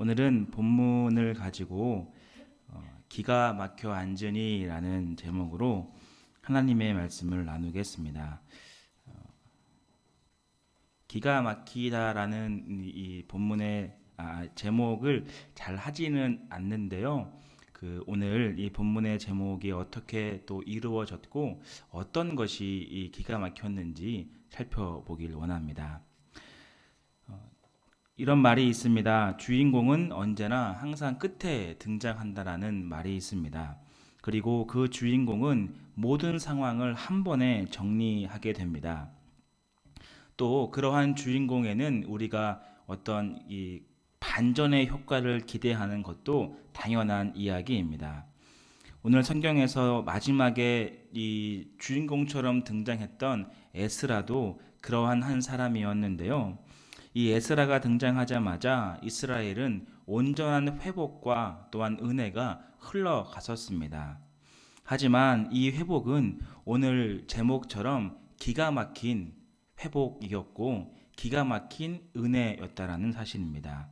오늘은 본문을 가지고 기가 막혀 앉으니라는 제목으로 하나님의 말씀을 나누겠습니다. 기가 막히다라는 이 본문의 제목을 잘 하지는 않는데요. 오늘 이 본문의 제목이 어떻게 또 이루어졌고 어떤 것이 이 기가 막혔는지 살펴보길 원합니다. 이런 말이 있습니다. 주인공은 언제나 항상 끝에 등장한다라는 말이 있습니다. 그리고 그 주인공은 모든 상황을 한 번에 정리하게 됩니다. 또 그러한 주인공에는 우리가 어떤 이 반전의 효과를 기대하는 것도 당연한 이야기입니다. 오늘 성경에서 마지막에 이 주인공처럼 등장했던 에스라도 그러한 한 사람이었는데요. 이 에스라가 등장하자마자 이스라엘은 온전한 회복과 또한 은혜가 흘러갔었습니다. 하지만 이 회복은 오늘 제목처럼 기가 막힌 회복이었고 기가 막힌 은혜였다라는 사실입니다.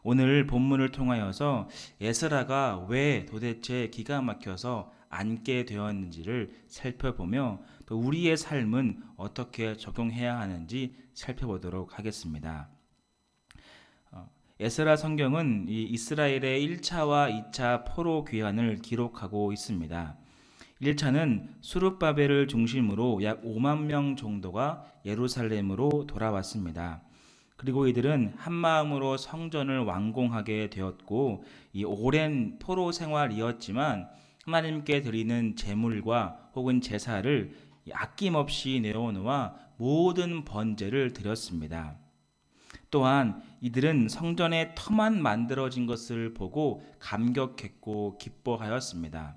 오늘 본문을 통하여서 에스라가 왜 도대체 기가 막혀서 앉게 되었는지를 살펴보며 또 우리의 삶은 어떻게 적용해야 하는지 살펴보도록 하겠습니다. 에스라 성경은 이 이스라엘의 1차와 2차 포로 귀환을 기록하고 있습니다. 1차는 수룹바벨을 중심으로 약 5만 명 정도가 예루살렘으로 돌아왔습니다. 그리고 이들은 한마음으로 성전을 완공하게 되었고 이 오랜 포로 생활이었지만 하나님께 드리는 제물과 혹은 제사를 아낌없이 내어놓아 모든 번제를 드렸습니다. 또한 이들은 성전의 터만 만들어진 것을 보고 감격했고 기뻐하였습니다.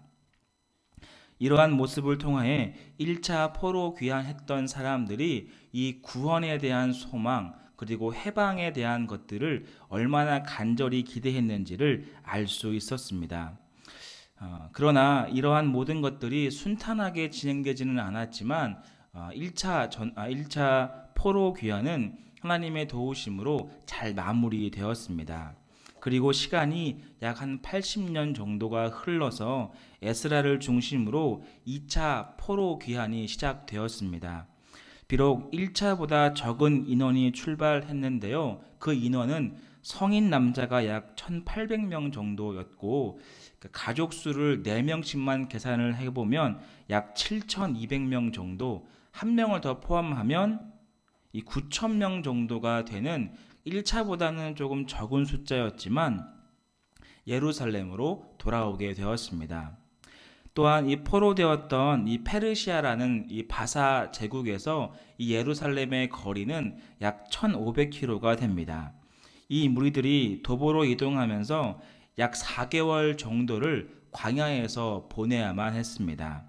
이러한 모습을 통하여 1차 포로 귀환했던 사람들이 이 구원에 대한 소망 그리고 해방에 대한 것들을 얼마나 간절히 기대했는지를 알 수 있었습니다. 그러나 이러한 모든 것들이 순탄하게 진행되지는 않았지만 1차 포로 귀환은 하나님의 도우심으로 잘 마무리되었습니다. 그리고 시간이 약 한 80년 정도가 흘러서 에스라를 중심으로 2차 포로 귀환이 시작되었습니다. 비록 1차보다 적은 인원이 출발했는데요. 그 인원은 성인 남자가 약 1,800명 정도였고 가족 수를 4명씩만 계산을 해보면 약 7,200명 정도, 한 명을 더 포함하면 이 9,000명 정도가 되는 1차보다는 조금 적은 숫자였지만 예루살렘으로 돌아오게 되었습니다. 또한 이 포로되었던 이 페르시아라는 이 바사 제국에서 이 예루살렘의 거리는 약 1,500km가 됩니다. 이 무리들이 도보로 이동하면서 약 4개월 정도를 광야에서 보내야만 했습니다.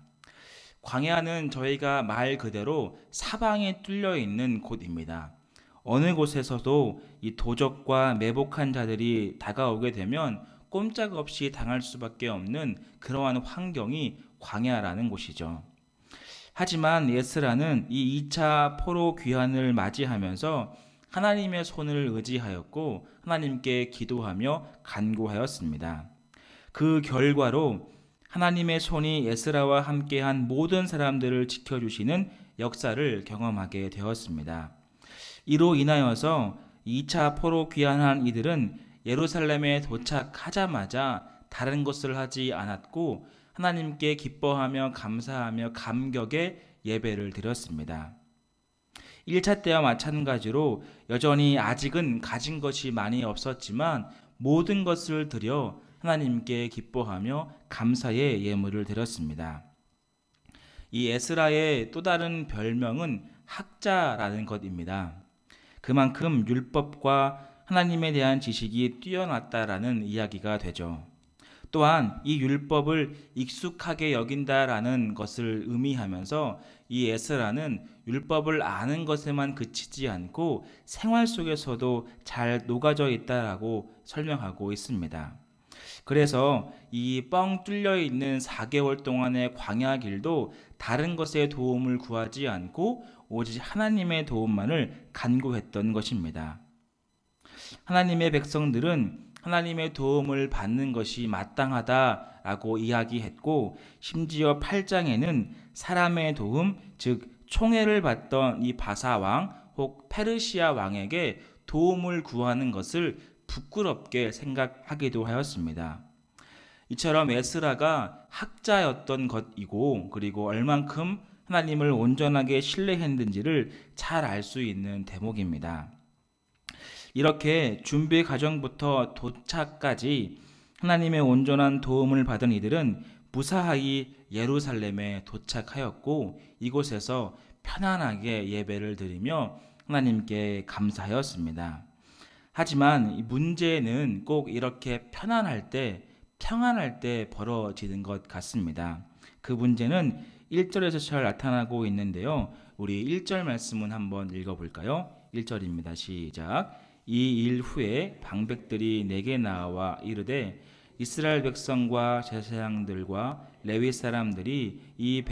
광야는 저희가 말 그대로 사방에 뚫려 있는 곳입니다. 어느 곳에서도 이 도적과 매복한 자들이 다가오게 되면 꼼짝없이 당할 수밖에 없는 그러한 환경이 광야라는 곳이죠. 하지만 에스라는 이 2차 포로 귀환을 맞이하면서 하나님의 손을 의지하였고 하나님께 기도하며 간구하였습니다. 그 결과로 하나님의 손이 에스라와 함께한 모든 사람들을 지켜주시는 역사를 경험하게 되었습니다. 이로 인하여서 2차 포로 귀환한 이들은 예루살렘에 도착하자마자 다른 것을 하지 않았고 하나님께 기뻐하며 감사하며 감격의 예배를 드렸습니다. 1차 때와 마찬가지로 여전히 아직은 가진 것이 많이 없었지만 모든 것을 드려 하나님께 기뻐하며 감사의 예물을 드렸습니다. 이 에스라의 또 다른 별명은 학자라는 것입니다. 그만큼 율법과 하나님에 대한 지식이 뛰어났다라는 이야기가 되죠. 또한 이 율법을 익숙하게 여긴다라는 것을 의미하면서 이 에스라는 율법을 아는 것에만 그치지 않고 생활 속에서도 잘 녹아져 있다라고 설명하고 있습니다. 그래서 이 뻥 뚫려 있는 4개월 동안의 광야 길도 다른 것의 도움을 구하지 않고 오직 하나님의 도움만을 간구했던 것입니다. 하나님의 백성들은 하나님의 도움을 받는 것이 마땅하다라고 이야기했고, 심지어 8장에는 사람의 도움, 즉 총애를 받던 이 바사 왕 혹 페르시아 왕에게 도움을 구하는 것을 부끄럽게 생각하기도 하였습니다. 이처럼 에스라가 학자였던 것이고, 그리고 얼만큼 하나님을 온전하게 신뢰했는지를 잘 알 수 있는 대목입니다. 이렇게 준비 과정부터 도착까지 하나님의 온전한 도움을 받은 이들은 무사히 예루살렘에 도착하였고, 이곳에서 편안하게 예배를 드리며 하나님께 감사하였습니다. 하지만 이 문제는 꼭 이렇게 평안할 때 벌어지는 것 같습니다. 그 문제는 1절에서 잘 나타나고 있는데요. 우리 1절 말씀은 한번 읽어볼까요? 1절입니다. 시작. 이 일 후에 방백들이 내게 나와 이르되 이스라엘 백성과 제사장들과 레위 사람들이 이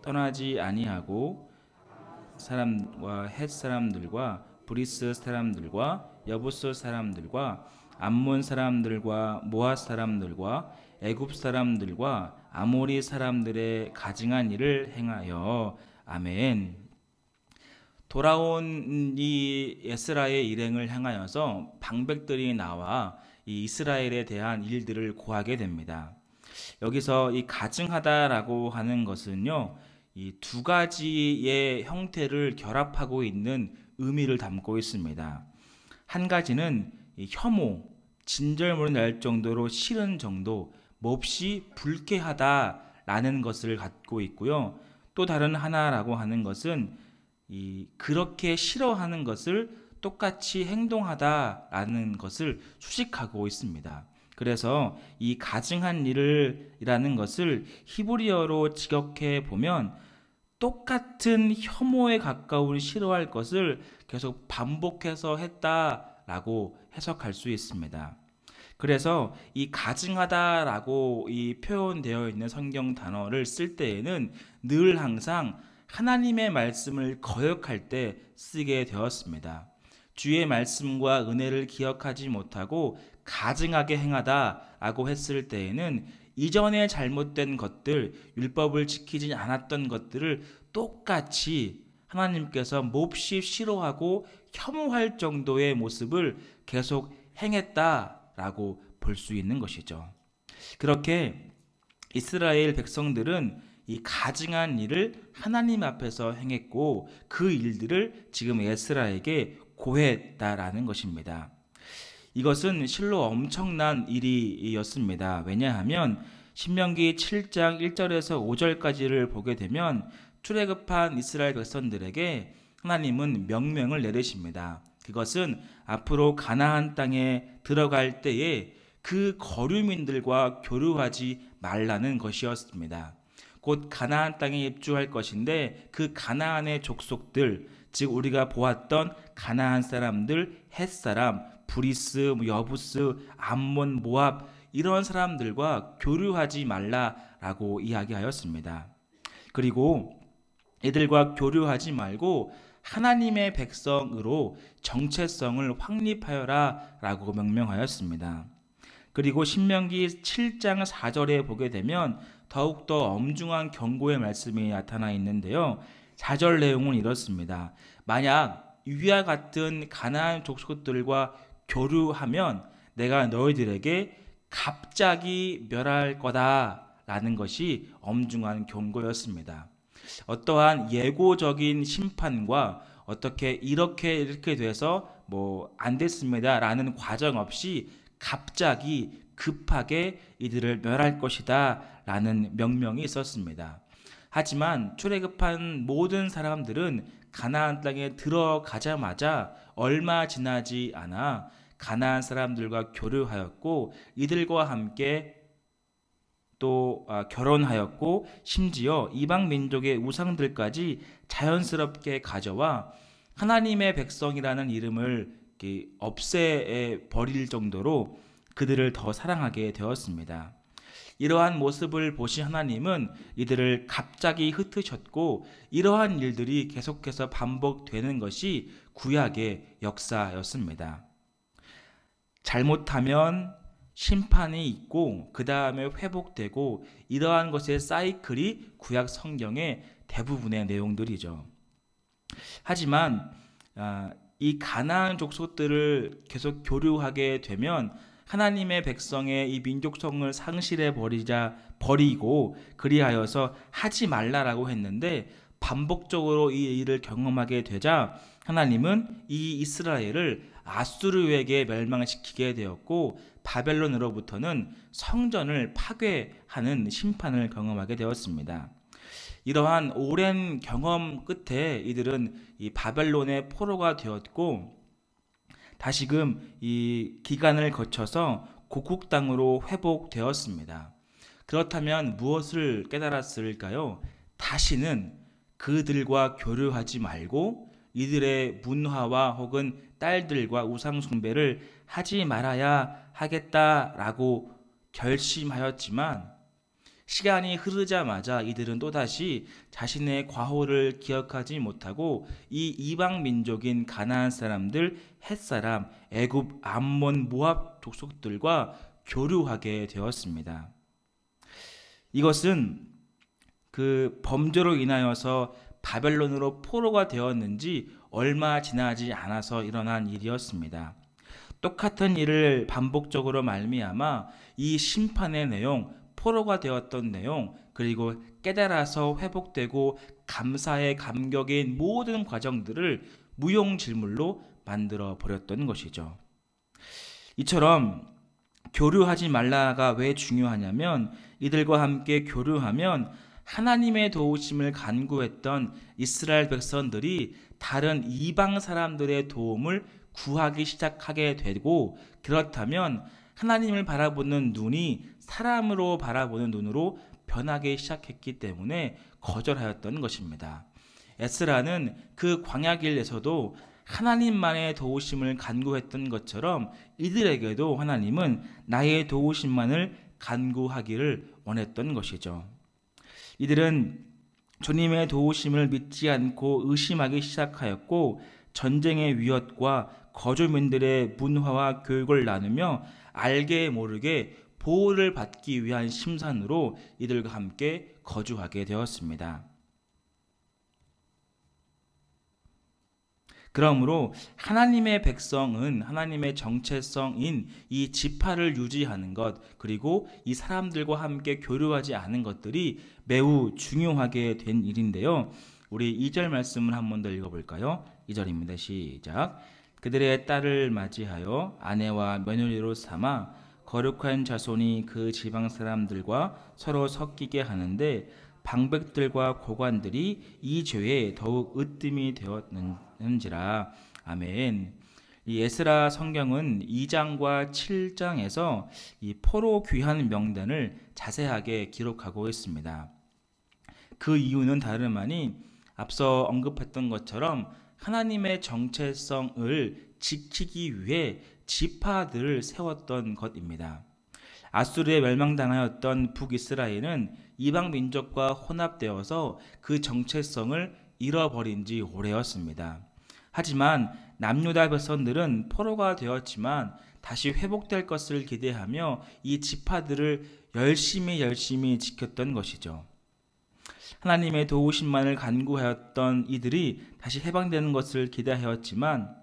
떠나지 아니하고 사람과 헷 사람들과 브리스 사람들과 여부스 사람들과 암몬 사람들과 모압 사람들과 애굽 사람들과 아모리 사람들의 가증한 일을 행하여. 아멘. 돌아온 이 에스라의 일행을 향하여서 방백들이 나와 이 이스라엘에 대한 일들을 고하게 됩니다. 여기서 이 가증하다라고 하는 것은요, 이 두 가지의 형태를 결합하고 있는 의미를 담고 있습니다. 한 가지는 이 혐오, 진절머리 날 정도로 싫은 정도, 몹시 불쾌하다라는 것을 갖고 있고요. 또 다른 하나라고 하는 것은 그렇게 싫어하는 것을 똑같이 행동하다라는 것을 수식하고 있습니다. 그래서 이 가증한 일이라는 것을 히브리어로 직역해 보면 똑같은 혐오에 가까운 싫어할 것을 계속 반복해서 했다라고 해석할 수 있습니다. 그래서 이 가증하다라고 이 표현되어 있는 성경 단어를 쓸 때에는 늘 항상 하나님의 말씀을 거역할 때 쓰게 되었습니다. 주의 말씀과 은혜를 기억하지 못하고 가증하게 행하다라고 했을 때에는 이전에 잘못된 것들, 율법을 지키지 않았던 것들을 똑같이 하나님께서 몹시 싫어하고 혐오할 정도의 모습을 계속 행했다라고 볼 수 있는 것이죠. 그렇게 이스라엘 백성들은 이 가증한 일을 하나님 앞에서 행했고, 그 일들을 지금 에스라에게 고했다라는 것입니다. 이것은 실로 엄청난 일이었습니다. 왜냐하면 신명기 7장 1절에서 5절까지를 보게 되면 출애굽한 이스라엘 백성들에게 하나님은 명령을 내리십니다. 그것은 앞으로 가나안 땅에 들어갈 때에 그 거류민들과 교류하지 말라는 것이었습니다. 곧 가나안 땅에 입주할 것인데 그 가나안의 족속들, 즉 우리가 보았던 가나안 사람들, 헷 사람, 브리스, 여부스, 암몬, 모압 이런 사람들과 교류하지 말라라고 이야기하였습니다. 그리고 이들과 교류하지 말고 하나님의 백성으로 정체성을 확립하여라라고 명령하였습니다. 그리고 신명기 7장 4절에 보게 되면 더욱더 엄중한 경고의 말씀이 나타나 있는데요. 4절 내용은 이렇습니다. 만약 위와 같은 가나안 족속들과 교류하면 내가 너희들에게 갑자기 멸할 거다라는 것이 엄중한 경고였습니다. 어떠한 예고적인 심판과 어떻게 이렇게 돼서 안 됐습니다라는 과정 없이 갑자기 급하게 이들을 멸할 것이다 라는 명령이 있었습니다. 하지만 출애굽한 모든 사람들은 가나안 땅에 들어가자마자 얼마 지나지 않아 가나안 사람들과 교류하였고 이들과 함께 또 결혼하였고 심지어 이방 민족의 우상들까지 자연스럽게 가져와 하나님의 백성이라는 이름을 없애 버릴 정도로 그들을 더 사랑하게 되었습니다. 이러한 모습을 보신 하나님은 이들을 갑자기 흩으셨고 이러한 일들이 계속해서 반복되는 것이 구약의 역사였습니다. 잘못하면 심판이 있고 그 다음에 회복되고 이러한 것의 사이클이 구약 성경의 대부분의 내용들이죠. 하지만 이 가나안 족속들을 계속 교류하게 되면 하나님의 백성의 이 민족성을 상실해 버리고 그리하여서 하지 말라라고 했는데 반복적으로 이 일을 경험하게 되자 하나님은 이 이스라엘을 아수르에게 멸망시키게 되었고 바벨론으로부터는 성전을 파괴하는 심판을 경험하게 되었습니다. 이러한 오랜 경험 끝에 이들은 이 바벨론의 포로가 되었고 다시금 이 기간을 거쳐서 고국 땅으로 회복되었습니다. 그렇다면 무엇을 깨달았을까요? 다시는 그들과 교류하지 말고 이들의 문화와 혹은 딸들과 우상 숭배를 하지 말아야 하겠다라고 결심하였지만 시간이 흐르자마자 이들은 또다시 자신의 과오를 기억하지 못하고 이 이방 민족인 가나안 사람들, 헷사람, 애굽, 암몬, 모압 족속들과 교류하게 되었습니다. 이것은 그 범죄로 인하여서 바벨론으로 포로가 되었는지 얼마 지나지 않아서 일어난 일이었습니다. 똑같은 일을 반복적으로 말미암아 이 심판의 내용, 포로가 되었던 내용, 그리고 깨달아서 회복되고 감사의 감격인 모든 과정들을 무용지물로 만들어 버렸던 것이죠. 이처럼 교류하지 말라가 왜 중요하냐면 이들과 함께 교류하면 하나님의 도우심을 간구했던 이스라엘 백성들이 다른 이방 사람들의 도움을 구하기 시작하게 되고 그렇다면 하나님을 바라보는 눈이 사람으로 바라보는 눈으로 변하기 시작했기 때문에 거절하였던 것입니다. 에스라는 그 광야길에서도 하나님만의 도우심을 간구했던 것처럼 이들에게도 하나님은 나의 도우심만을 간구하기를 원했던 것이죠. 이들은 주님의 도우심을 믿지 않고 의심하기 시작하였고 전쟁의 위협과 거주민들의 문화와 교육을 나누며 알게 모르게 보호를 받기 위한 심산으로 이들과 함께 거주하게 되었습니다. 그러므로 하나님의 백성은 하나님의 정체성인 이 지파를 유지하는 것 그리고 이 사람들과 함께 교류하지 않은 것들이 매우 중요하게 된 일인데요. 우리 2절 말씀을 한 번 더 읽어볼까요? 2절입니다. 시작. 그들의 딸을 맞이하여 아내와 며느리로 삼아 거룩한 자손이 그 지방 사람들과 서로 섞이게 하는데 방백들과 고관들이 이 죄에 더욱 으뜸이 되었는지라. 아멘. 이 에스라 성경은 2장과 7장에서 이 포로 귀환 명단을 자세하게 기록하고 있습니다. 그 이유는 다름 아닌 앞서 언급했던 것처럼 하나님의 정체성을 지키기 위해 지파들을 세웠던 것입니다. 아수르에 멸망당하였던 북이스라엘은 이방 민족과 혼합되어서 그 정체성을 잃어버린 지 오래였습니다. 하지만 남유다 백성들은 포로가 되었지만 다시 회복될 것을 기대하며 이 지파들을 열심히 지켰던 것이죠. 하나님의 도우심만을 간구하였던 이들이 다시 해방되는 것을 기대하였지만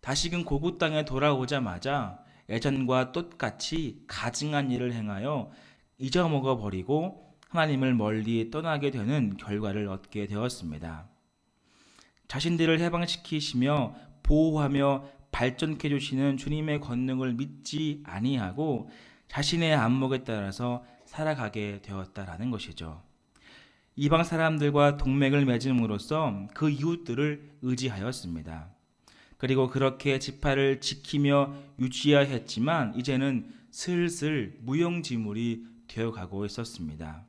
다시금 고국 땅에 돌아오자마자 예전과 똑같이 가증한 일을 행하여 잊어먹어 버리고 하나님을 멀리 떠나게 되는 결과를 얻게 되었습니다. 자신들을 해방시키시며 보호하며 발전케 해주시는 주님의 권능을 믿지 아니하고 자신의 안목에 따라서 살아가게 되었다라는 것이죠. 이방 사람들과 동맹을 맺음으로써 그 이웃들을 의지하였습니다. 그리고 그렇게 지파를 지키며 유지해야 했지만 이제는 슬슬 무용지물이 되어가고 있었습니다.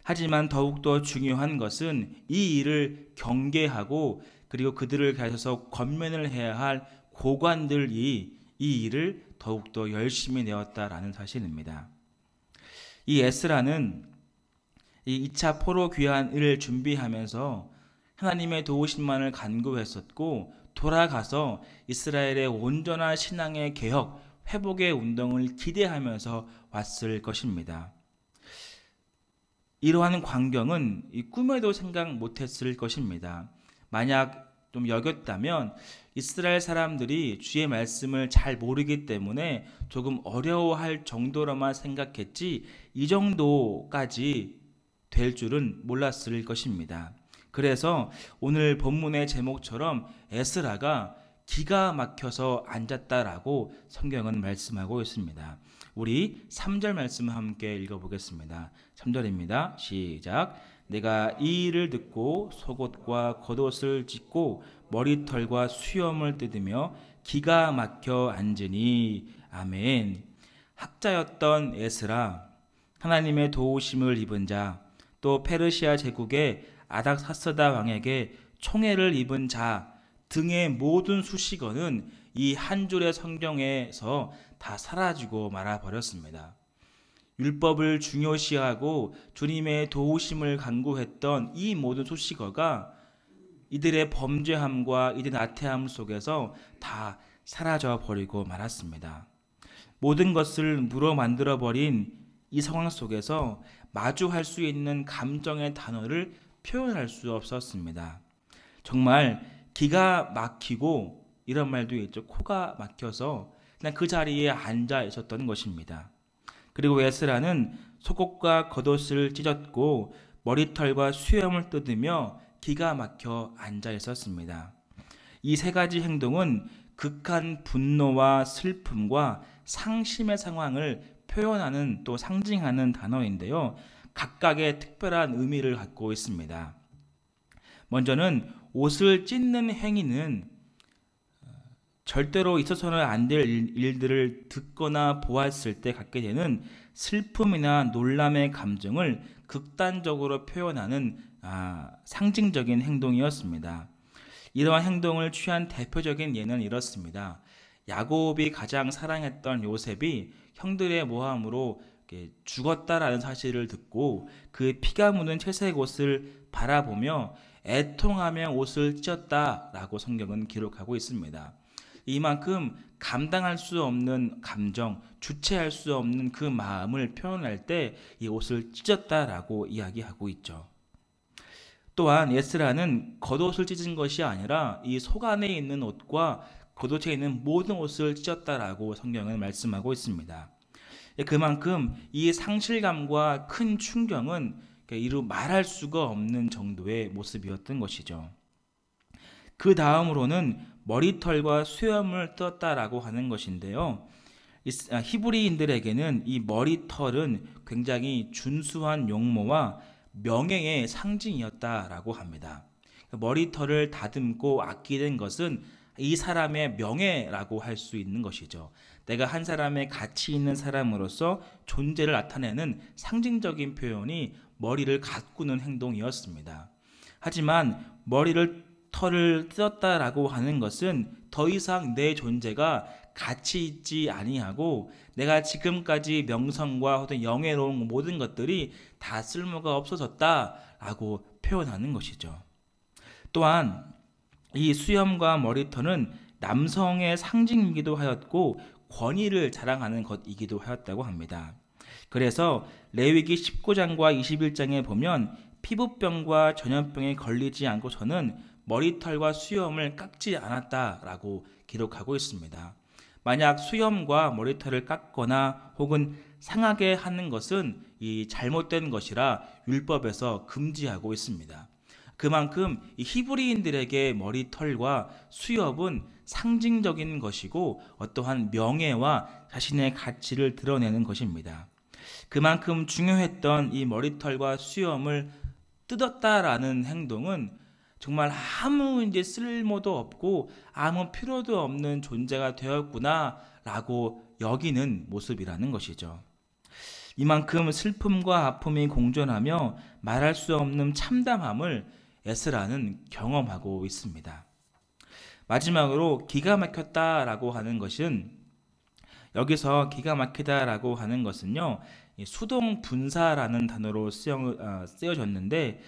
하지만 더욱더 중요한 것은 이 일을 경계하고 그리고 그들을 가셔서 권면을 해야 할 고관들이 이 일을 더욱더 열심히 내었다라는 사실입니다. 이 에스라는 이 2차 포로 귀환을 준비하면서 하나님의 도우심만을 간구했었고 돌아가서 이스라엘의 온전한 신앙의 개혁, 회복의 운동을 기대하면서 왔을 것입니다. 이러한 광경은 이 꿈에도 생각 못했을 것입니다. 만약 좀 여겼다면 이스라엘 사람들이 주의 말씀을 잘 모르기 때문에 조금 어려워할 정도로만 생각했지 이 정도까지 될 줄은 몰랐을 것입니다. 그래서 오늘 본문의 제목처럼 에스라가 기가 막혀서 앉았다라고 성경은 말씀하고 있습니다. 우리 3절 말씀 함께 읽어보겠습니다. 3절입니다. 시작. 내가 이 일을 듣고 속옷과 겉옷을 찢고 머리털과 수염을 뜯으며 기가 막혀 앉으니. 아멘. 학자였던 에스라, 하나님의 도우심을 입은 자, 또 페르시아 제국의 아닥사스다 왕에게 총애를 입은 자 등의 모든 수식어는 이 한 줄의 성경에서 다 사라지고 말아버렸습니다. 율법을 중요시하고 주님의 도우심을 간구했던 이 모든 수식어가 이들의 범죄함과 이들의 나태함 속에서 다 사라져 버리고 말았습니다. 모든 것을 물어 만들어 버린 이 상황 속에서 마주할 수 있는 감정의 단어를 표현할 수 없었습니다. 정말 기가 막히고 이런 말도 있죠. 코가 막혀서 그냥 그 자리에 앉아 있었던 것입니다. 그리고 에스라는 속옷과 겉옷을 찢었고 머리털과 수염을 뜯으며 기가 막혀 앉아 있었습니다. 이 세 가지 행동은 극한 분노와 슬픔과 상심의 상황을 표현하는 또 상징하는 단어인데요. 각각의 특별한 의미를 갖고 있습니다. 먼저는 옷을 찢는 행위는 절대로 있어서는 안 될 일들을 듣거나 보았을 때 갖게 되는 슬픔이나 놀람의 감정을 극단적으로 표현하는 상징적인 행동이었습니다. 이러한 행동을 취한 대표적인 예는 이렇습니다. 야곱이 가장 사랑했던 요셉이 형들의 모함으로 죽었다라는 사실을 듣고 그 피가 묻은 채색 옷을 바라보며 애통하며 옷을 찢었다라고 성경은 기록하고 있습니다. 이만큼 감당할 수 없는 감정, 주체할 수 없는 그 마음을 표현할 때 이 옷을 찢었다라고 이야기하고 있죠. 또한 에스라는 겉옷을 찢은 것이 아니라 이 속 안에 있는 옷과 겉옷에 있는 모든 옷을 찢었다라고 성경은 말씀하고 있습니다. 그만큼 이 상실감과 큰 충격은 이루 말할 수가 없는 정도의 모습이었던 것이죠. 그 다음으로는 머리털과 수염을 뜯었다라고 하는 것인데요. 히브리인들에게는 이 머리털은 굉장히 준수한 용모와 명예의 상징이었다라고 합니다. 머리털을 다듬고 아끼는 것은 이 사람의 명예라고 할 수 있는 것이죠. 내가 한 사람의 가치 있는 사람으로서 존재를 나타내는 상징적인 표현이 머리를 가꾸는 행동이었습니다. 하지만 털을 뜯었다라고 하는 것은 더 이상 내 존재가 가치 있지 아니하고 내가 지금까지 명성과 어떤 영예로운 모든 것들이 다 쓸모가 없어졌다라고 표현하는 것이죠. 또한 이 수염과 머리털은 남성의 상징이기도 하였고 권위를 자랑하는 것이기도 하였다고 합니다. 그래서 레위기 19장과 21장에 보면 피부병과 전염병에 걸리지 않고서는 머리털과 수염을 깎지 않았다라고 기록하고 있습니다. 만약 수염과 머리털을 깎거나 혹은 상하게 하는 것은 이 잘못된 것이라 율법에서 금지하고 있습니다. 그만큼 이 히브리인들에게 머리털과 수염은 상징적인 것이고 어떠한 명예와 자신의 가치를 드러내는 것입니다. 그만큼 중요했던 이 머리털과 수염을 뜯었다라는 행동은 정말 아무 쓸모도 없고 아무 필요도 없는 존재가 되었구나라고 여기는 모습이라는 것이죠. 이만큼 슬픔과 아픔이 공존하며 말할 수 없는 참담함을 에스라는 경험하고 있습니다. 마지막으로 기가 막혔다라고 하는 것은 여기서 기가 막히다라고 하는 것은요, 수동 분사라는 단어로 쓰여졌는데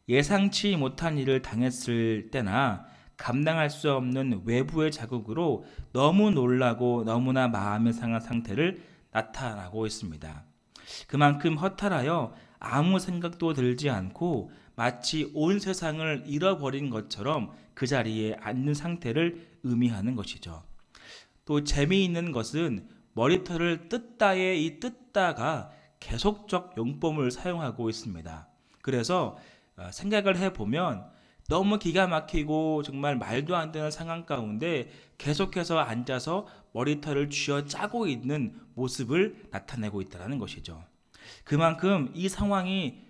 예상치 못한 일을 당했을 때나 감당할 수 없는 외부의 자극으로 너무 놀라고 너무나 마음이 상한 상태를 나타나고 있습니다. 그만큼 허탈하여 아무 생각도 들지 않고 마치 온 세상을 잃어버린 것처럼 그 자리에 앉는 상태를 의미하는 것이죠. 또 재미있는 것은 머리털을 뜯다의 이 뜯다가 계속적 용법을 사용하고 있습니다. 그래서 생각을 해보면 너무 기가 막히고 정말 말도 안 되는 상황 가운데 계속해서 앉아서 머리털을 쥐어짜고 있는 모습을 나타내고 있다는 것이죠. 그만큼 이 상황이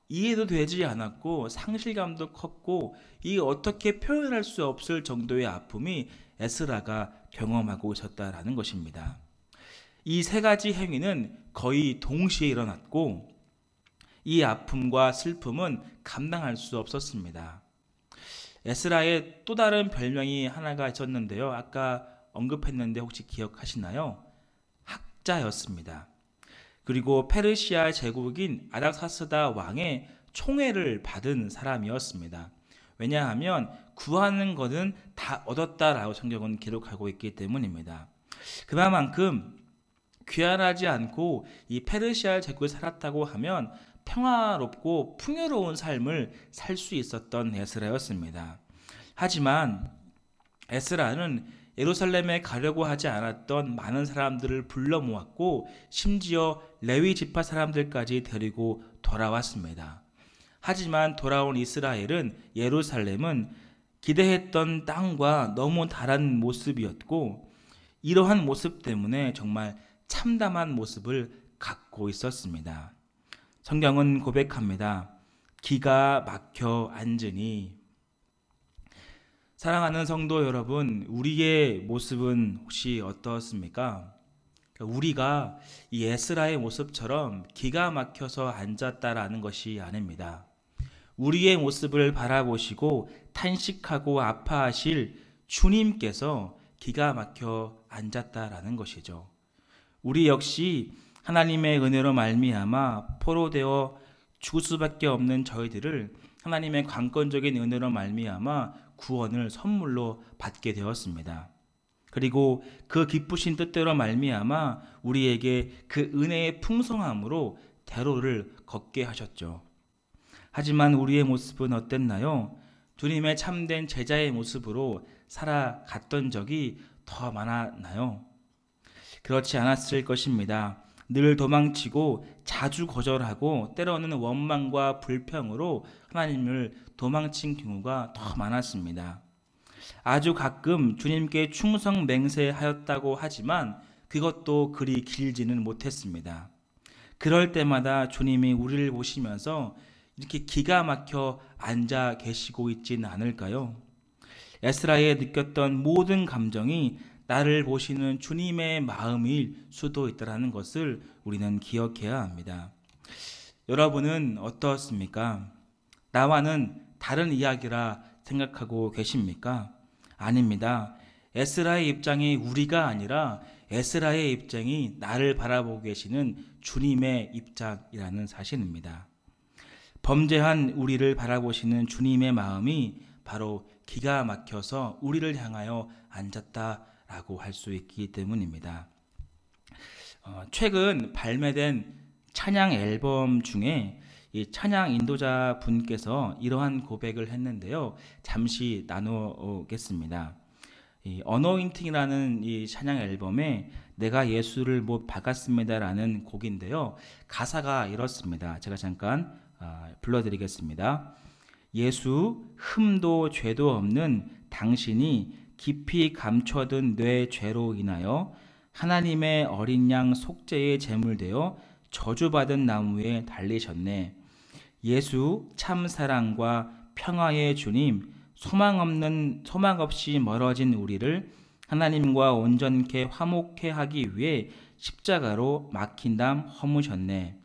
이해도 되지 않았고 상실감도 컸고 이 어떻게 표현할 수 없을 정도의 아픔이 에스라가 경험하고 있었다라는 것입니다. 이 세 가지 행위는 거의 동시에 일어났고 이 아픔과 슬픔은 감당할 수 없었습니다. 에스라의 또 다른 별명이 하나가 있었는데요. 아까 언급했는데 혹시 기억하시나요? 학자였습니다. 그리고 페르시아 제국인 아닥사스다 왕의 총애를 받은 사람이었습니다. 왜냐하면 구하는 것은 다 얻었다라고 성경은 기록하고 있기 때문입니다. 그만큼 귀환하지 않고 이 페르시아 제국에 살았다고 하면 평화롭고 풍요로운 삶을 살 수 있었던 에스라였습니다. 하지만 에스라는 예루살렘에 가려고 하지 않았던 많은 사람들을 불러 모았고 심지어 레위 지파 사람들까지 데리고 돌아왔습니다. 하지만 돌아온 이스라엘은 예루살렘은 기대했던 땅과 너무 다른 모습이었고 이러한 모습 때문에 정말 참담한 모습을 갖고 있었습니다. 성경은 고백합니다. 기가 막혀 앉으니. 사랑하는 성도 여러분, 우리의 모습은 혹시 어떻습니까? 우리가 이 에스라의 모습처럼 기가 막혀서 앉았다라는 것이 아닙니다. 우리의 모습을 바라보시고 탄식하고 아파하실 주님께서 기가 막혀 앉았다라는 것이죠. 우리 역시 하나님의 은혜로 말미암아 포로되어 죽을 수밖에 없는 저희들을 하나님의 강권적인 은혜로 말미암아 구원을 선물로 받게 되었습니다. 그리고 그 기쁘신 뜻대로 말미암아 우리에게 그 은혜의 풍성함으로 대로를 걷게 하셨죠. 하지만 우리의 모습은 어땠나요? 주님의 참된 제자의 모습으로 살아갔던 적이 더 많았나요? 그렇지 않았을 것입니다. 늘 도망치고 자주 거절하고 때로는 원망과 불평으로 하나님을 도망친 경우가 더 많았습니다. 아주 가끔 주님께 충성 맹세하였다고 하지만 그것도 그리 길지는 못했습니다. 그럴 때마다 주님이 우리를 보시면서 이렇게 기가 막혀 앉아 계시고 있지는 않을까요? 에스라에 느꼈던 모든 감정이 나를 보시는 주님의 마음일 수도 있다는 것을 우리는 기억해야 합니다. 여러분은 어떻습니까? 나와는 다른 이야기라 생각하고 계십니까? 아닙니다. 에스라의 입장이 우리가 아니라 에스라의 입장이 나를 바라보고 계시는 주님의 입장이라는 사실입니다. 범죄한 우리를 바라보시는 주님의 마음이 바로 기가 막혀서 우리를 향하여 앉았다라고 할 수 있기 때문입니다. 최근 발매된 찬양 앨범 중에 이 찬양 인도자 분께서 이러한 고백을 했는데요. 잠시 나누겠습니다. 이 어노인팅이라는 이 찬양 앨범에 내가 예수를 못 박았습니다라는 곡인데요. 가사가 이렇습니다. 제가 잠깐 불러드리겠습니다. 예수 흠도 죄도 없는 당신이 깊이 감춰둔 뇌 죄로 인하여 하나님의 어린 양 속죄의 제물되어 저주받은 나무에 달리셨네. 예수 참 사랑과 평화의 주님, 소망 없이 멀어진 우리를 하나님과 온전케 화목케 하기 위해 십자가로 막힌 담 허무셨네.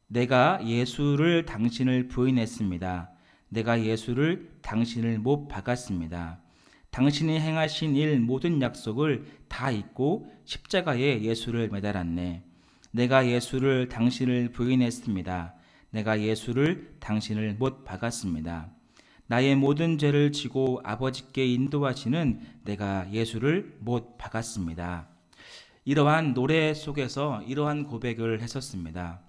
내가 예수를 당신을 부인했습니다. 내가 예수를 당신을 못 박았습니다. 당신이 행하신 일 모든 약속을 다 잊고 십자가에 예수를 매달았네. 내가 예수를 당신을 부인했습니다. 내가 예수를 당신을 못 박았습니다. 나의 모든 죄를 지고 아버지께 인도하시는 내가 예수를 못 박았습니다. 이러한 노래 속에서 이러한 고백을 했었습니다.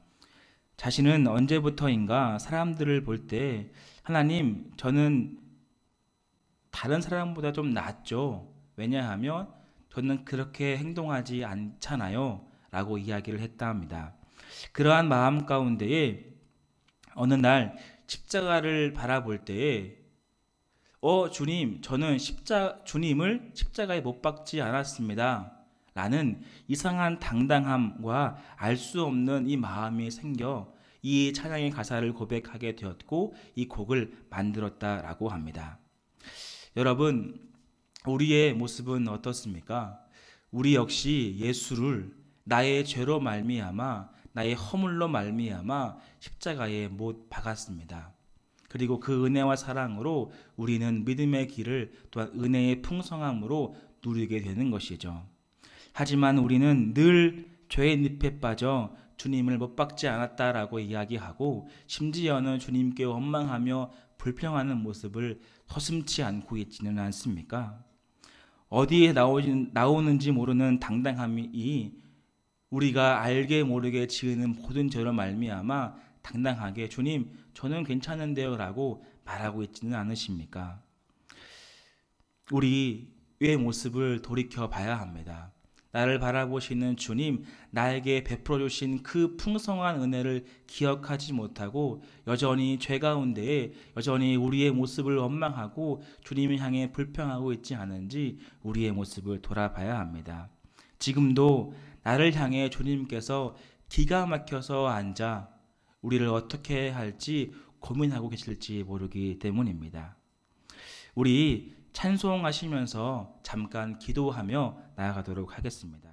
자신은 언제부터인가 사람들을 볼 때 하나님, 저는 다른 사람보다 좀 낫죠. 왜냐하면 저는 그렇게 행동하지 않잖아요. 라고 이야기를 했다 합니다. 그러한 마음 가운데에 어느 날 십자가를 바라볼 때에 주님, 저는 주님을 십자가에 못 박지 않았습니다. 라는 이상한 당당함과 알 수 없는 이 마음이 생겨 이 찬양의 가사를 고백하게 되었고 이 곡을 만들었다라고 합니다. 여러분, 우리의 모습은 어떻습니까? 우리 역시 예수를 나의 죄로 말미암아 나의 허물로 말미암아 십자가에 못 박았습니다. 그리고 그 은혜와 사랑으로 우리는 믿음의 길을 또한 은혜의 풍성함으로 누리게 되는 것이죠. 하지만 우리는 늘 죄의 늪에 빠져 주님을 못 박지 않았다라고 이야기하고 심지어는 주님께 원망하며 불평하는 모습을 서슴지 않고 있지는 않습니까? 어디에 나오는지 모르는 당당함이 우리가 알게 모르게 지으는 모든 죄로 말미암아 당당하게 주님, 저는 괜찮은데요 라고 말하고 있지는 않으십니까? 우리의 모습을 돌이켜 봐야 합니다. 나를 바라보시는 주님, 나에게 베풀어 주신 그 풍성한 은혜를 기억하지 못하고 여전히 죄 가운데에 여전히 우리의 모습을 원망하고 주님을 향해 불평하고 있지 않은지 우리의 모습을 돌아봐야 합니다. 지금도 나를 향해 주님께서 기가 막혀서 앉아 우리를 어떻게 할지 고민하고 계실지 모르기 때문입니다. 우리 찬송하시면서 잠깐 기도하며 나아가도록 하겠습니다.